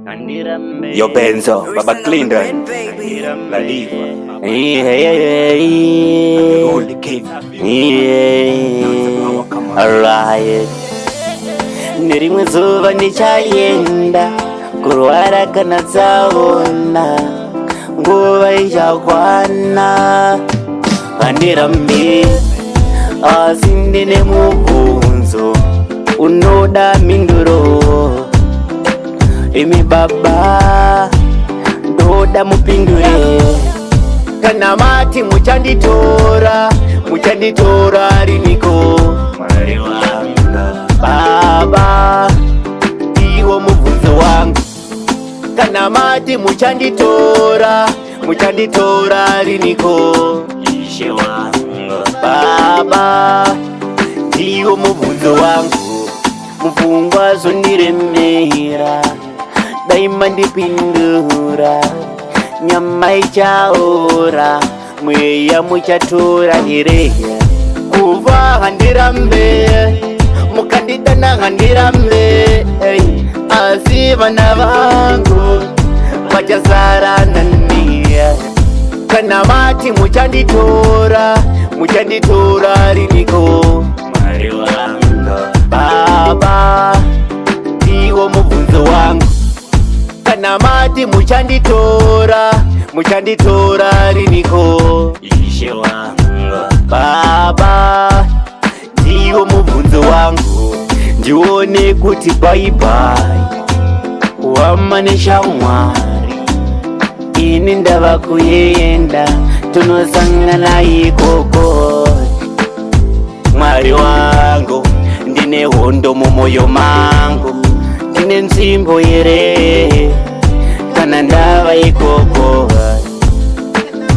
Yo Benzo, Baba Clinton, La Diva, Holy King, alright. Nirimwe zuba nichayenda kurwara kana zaona nguva ichakwana kandirambi asi ndine mubvunzo unoda minduro. Imi baba ndoda mupindure kana mati muchanditora riniko mwari wanga baba iwo mubvunzo wangu. Kana mati muchanditora riniko ishe wanga baba iwo mubvunzo wangu. Mupfungwa zondiremera daima ndipindura nyama ichaora mweya muchatora here kuva handirambe mukandidana handirambe asi vana vangu vachazara naniya. Kana mati muchanditora riniko mwari wanga baba iwo mubvunzo wangu. Kana mati muchanditora riniko ishe wanga baba iwo mubvunzo wangu. Ndione kuti baibai wamanesha mwari ini ndava kuyenda tunosangana ikoko. Mwari wangu ndine hondo mumoyo mangu ndine nzvimbo here kana ndava ikoko.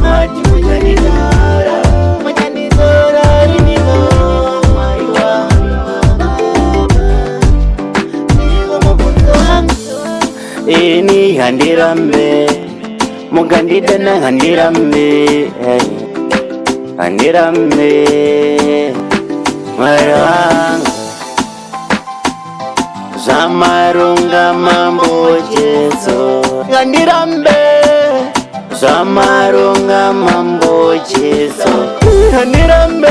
Mati muchanditora riniko mwari wangu iwo mubvunzo wangu. Ini handirambe mukandidana handirambe mwari wanga zvamarunga mambo Jesu handirambe zvamarunga mambo Jesu handirambe